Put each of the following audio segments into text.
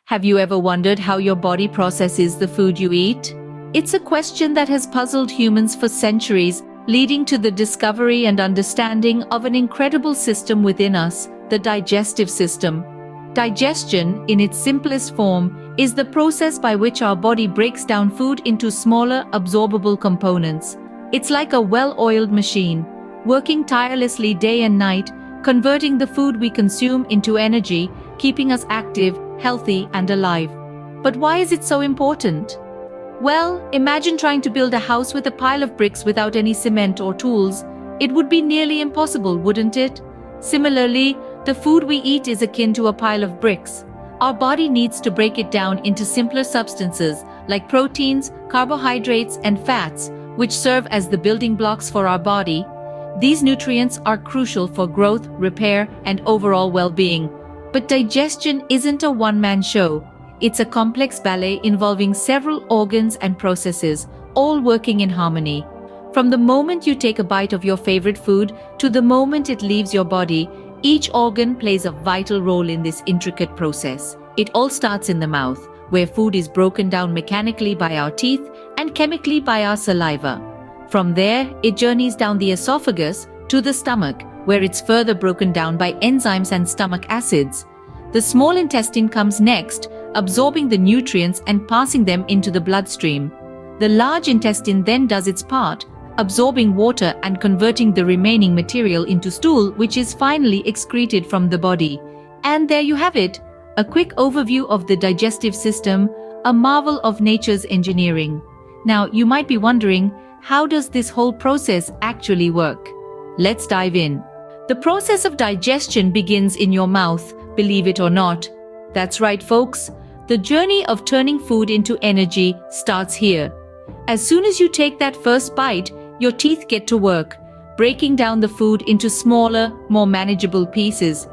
Have you ever wondered how your body processes the food you eat? It's a question that has puzzled humans for centuries, leading to the discovery and understanding of an incredible system within us, the digestive system. Digestion, in its simplest form, is the process by which our body breaks down food into smaller, absorbable components. It's like a well-oiled machine, working tirelessly day and night, converting the food we consume into energy, keeping us active, healthy, and alive. But why is it so important? Well, imagine trying to build a house with a pile of bricks without any cement or tools. It would be nearly impossible, wouldn't it? Similarly, the food we eat is akin to a pile of bricks. Our body needs to break it down into simpler substances like proteins, carbohydrates, and fats, which serve as the building blocks for our body. These nutrients are crucial for growth, repair, and overall well-being. But digestion isn't a one-man show. It's a complex ballet involving several organs and processes, all working in harmony. From the moment you take a bite of your favorite food to the moment it leaves your body, each organ plays a vital role in this intricate process. It all starts in the mouth, where food is broken down mechanically by our teeth and chemically by our saliva. From there, it journeys down the esophagus to the stomach, where it's further broken down by enzymes and stomach acids. The small intestine comes next, absorbing the nutrients and passing them into the bloodstream. The large intestine then does its part, absorbing water and converting the remaining material into stool, which is finally excreted from the body. And there you have it, a quick overview of the digestive system, a marvel of nature's engineering. Now, you might be wondering, how does this whole process actually work? Let's dive in. The process of digestion begins in your mouth, believe it or not. That's right, folks. The journey of turning food into energy starts here. As soon as you take that first bite, your teeth get to work, breaking down the food into smaller, more manageable pieces.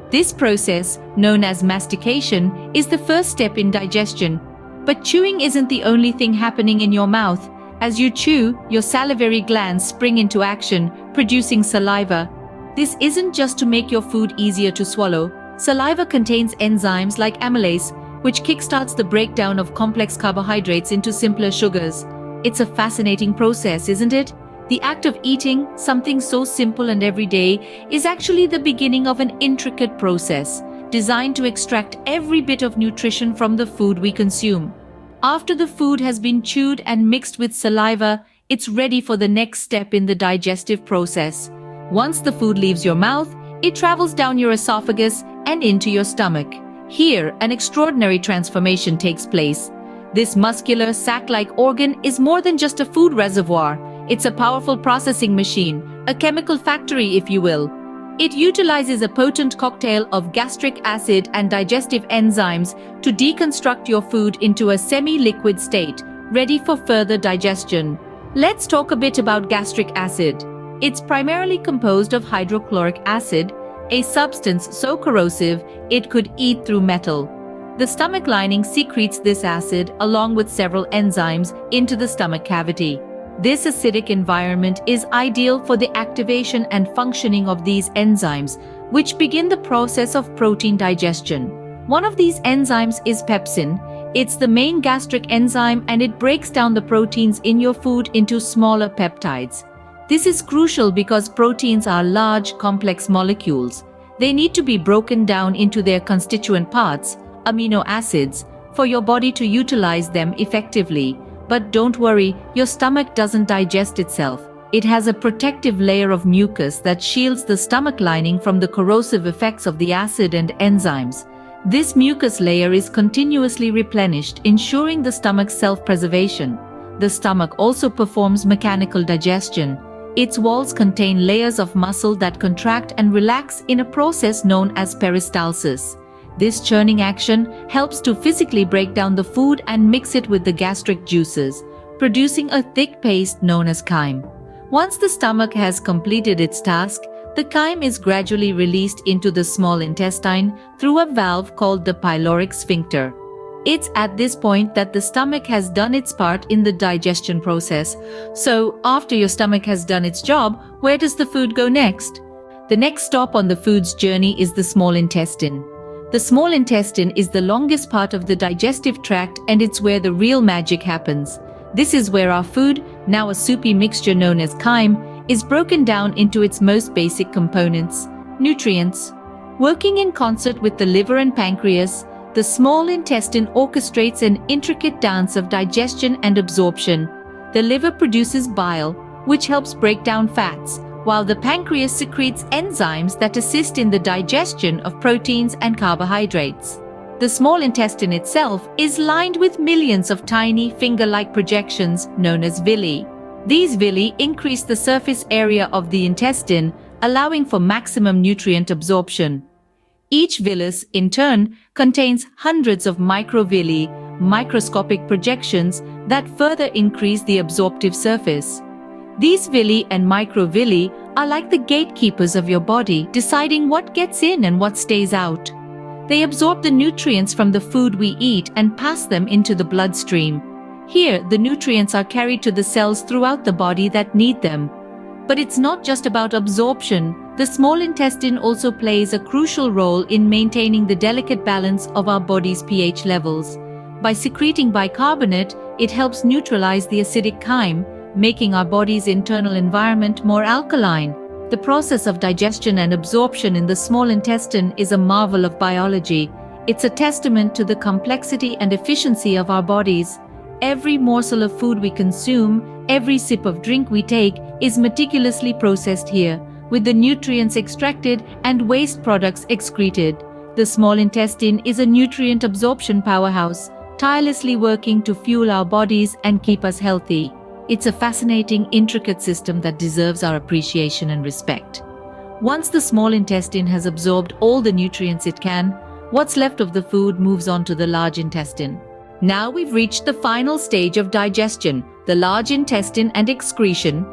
This process, known as mastication, is the first step in digestion. But chewing isn't the only thing happening in your mouth. As you chew, your salivary glands spring into action, producing saliva. This isn't just to make your food easier to swallow. Saliva contains enzymes like amylase, which kickstarts the breakdown of complex carbohydrates into simpler sugars. It's a fascinating process, isn't it? The act of eating, something so simple and everyday, is actually the beginning of an intricate process, designed to extract every bit of nutrition from the food we consume. After the food has been chewed and mixed with saliva, it's ready for the next step in the digestive process. Once the food leaves your mouth, it travels down your esophagus and into your stomach. Here, an extraordinary transformation takes place. This muscular, sac-like organ is more than just a food reservoir. It's a powerful processing machine, a chemical factory, if you will. It utilizes a potent cocktail of gastric acid and digestive enzymes to deconstruct your food into a semi-liquid state, ready for further digestion. Let's talk a bit about gastric acid. It's primarily composed of hydrochloric acid, a substance so corrosive it could eat through metal. The stomach lining secretes this acid along with several enzymes into the stomach cavity. This acidic environment is ideal for the activation and functioning of these enzymes, which begin the process of protein digestion. One of these enzymes is pepsin. It's the main gastric enzyme and it breaks down the proteins in your food into smaller peptides. This is crucial because proteins are large, complex molecules. They need to be broken down into their constituent parts, amino acids, for your body to utilize them effectively. But don't worry, your stomach doesn't digest itself. It has a protective layer of mucus that shields the stomach lining from the corrosive effects of the acid and enzymes. This mucus layer is continuously replenished, ensuring the stomach's self-preservation. The stomach also performs mechanical digestion. Its walls contain layers of muscle that contract and relax in a process known as peristalsis. This churning action helps to physically break down the food and mix it with the gastric juices, producing a thick paste known as chyme. Once the stomach has completed its task, the chyme is gradually released into the small intestine through a valve called the pyloric sphincter. It's at this point that the stomach has done its part in the digestion process. So, after your stomach has done its job, where does the food go next? The next stop on the food's journey is the small intestine. The small intestine is the longest part of the digestive tract, and it's where the real magic happens. This is where our food, now a soupy mixture known as chyme, is broken down into its most basic components, nutrients. Working in concert with the liver and pancreas, the small intestine orchestrates an intricate dance of digestion and absorption. The liver produces bile, which helps break down fats, while the pancreas secretes enzymes that assist in the digestion of proteins and carbohydrates. The small intestine itself is lined with millions of tiny finger-like projections known as villi. These villi increase the surface area of the intestine, allowing for maximum nutrient absorption. Each villus, in turn, contains hundreds of microvilli, microscopic projections that further increase the absorptive surface. These villi and microvilli are like the gatekeepers of your body, deciding what gets in and what stays out. They absorb the nutrients from the food we eat and pass them into the bloodstream. Here, the nutrients are carried to the cells throughout the body that need them. But it's not just about absorption. The small intestine also plays a crucial role in maintaining the delicate balance of our body's pH levels. By secreting bicarbonate, it helps neutralize the acidic chyme, making our body's internal environment more alkaline. The process of digestion and absorption in the small intestine is a marvel of biology. It's a testament to the complexity and efficiency of our bodies. Every morsel of food we consume, every sip of drink we take, is meticulously processed here, with the nutrients extracted and waste products excreted. The small intestine is a nutrient absorption powerhouse, tirelessly working to fuel our bodies and keep us healthy. It's a fascinating, intricate system that deserves our appreciation and respect. Once the small intestine has absorbed all the nutrients it can, what's left of the food moves on to the large intestine. Now we've reached the final stage of digestion, the large intestine and excretion.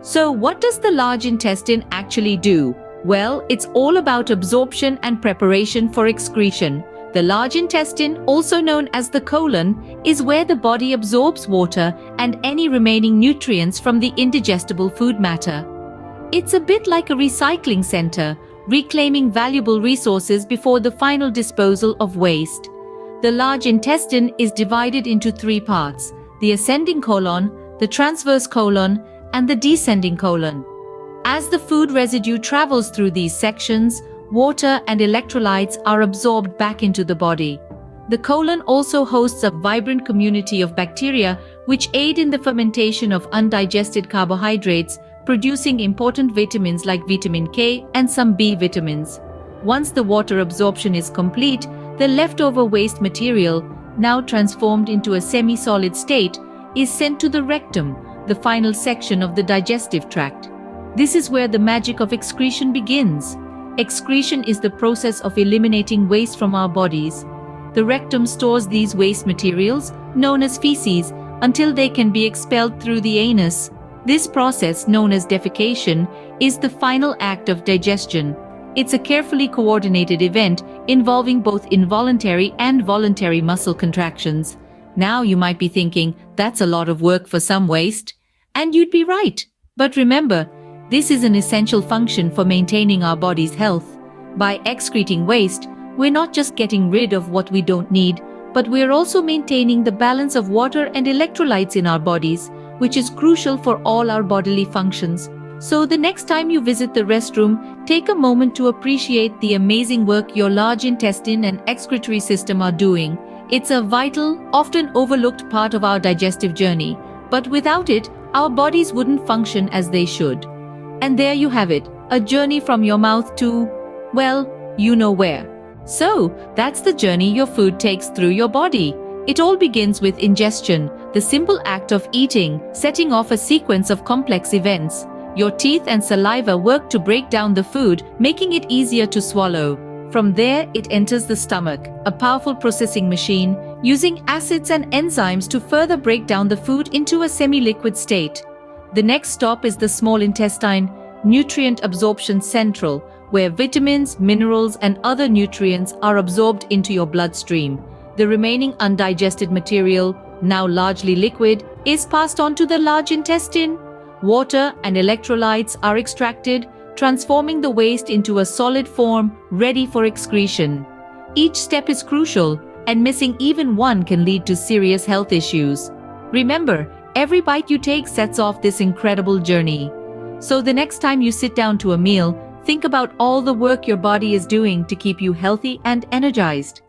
So what does the large intestine actually do? Well, it's all about absorption and preparation for excretion. The large intestine, also known as the colon, is where the body absorbs water and any remaining nutrients from the indigestible food matter. It's a bit like a recycling center, reclaiming valuable resources before the final disposal of waste. The large intestine is divided into three parts: the ascending colon, the transverse colon, and the descending colon. As the food residue travels through these sections, water and electrolytes are absorbed back into the body. The colon also hosts a vibrant community of bacteria which aid in the fermentation of undigested carbohydrates, producing important vitamins like vitamin K and some B vitamins. Once the water absorption is complete, the leftover waste material, now transformed into a semi-solid state, is sent to the rectum, the final section of the digestive tract. This is where the magic of excretion begins. Excretion is the process of eliminating waste from our bodies. The rectum stores these waste materials, known as feces, until they can be expelled through the anus. This process, known as defecation, is the final act of digestion. It's a carefully coordinated event involving both involuntary and voluntary muscle contractions. Now you might be thinking, that's a lot of work for some waste. And you'd be right. But remember, this is an essential function for maintaining our body's health. By excreting waste, we're not just getting rid of what we don't need, but we're also maintaining the balance of water and electrolytes in our bodies, which is crucial for all our bodily functions. So the next time you visit the restroom, take a moment to appreciate the amazing work your large intestine and excretory system are doing. It's a vital, often overlooked part of our digestive journey, but without it, our bodies wouldn't function as they should. And there you have it, a journey from your mouth to, well, you know where. So, that's the journey your food takes through your body. It all begins with ingestion, the simple act of eating, setting off a sequence of complex events. Your teeth and saliva work to break down the food, making it easier to swallow. From there, it enters the stomach, a powerful processing machine, using acids and enzymes to further break down the food into a semi-liquid state. The next stop is the small intestine, nutrient absorption central, where vitamins, minerals, and other nutrients are absorbed into your bloodstream. The remaining undigested material, now largely liquid, is passed on to the large intestine. Water and electrolytes are extracted, transforming the waste into a solid form ready for excretion. Each step is crucial, and missing even one can lead to serious health issues. Remember, every bite you take sets off this incredible journey. So the next time you sit down to a meal, think about all the work your body is doing to keep you healthy and energized.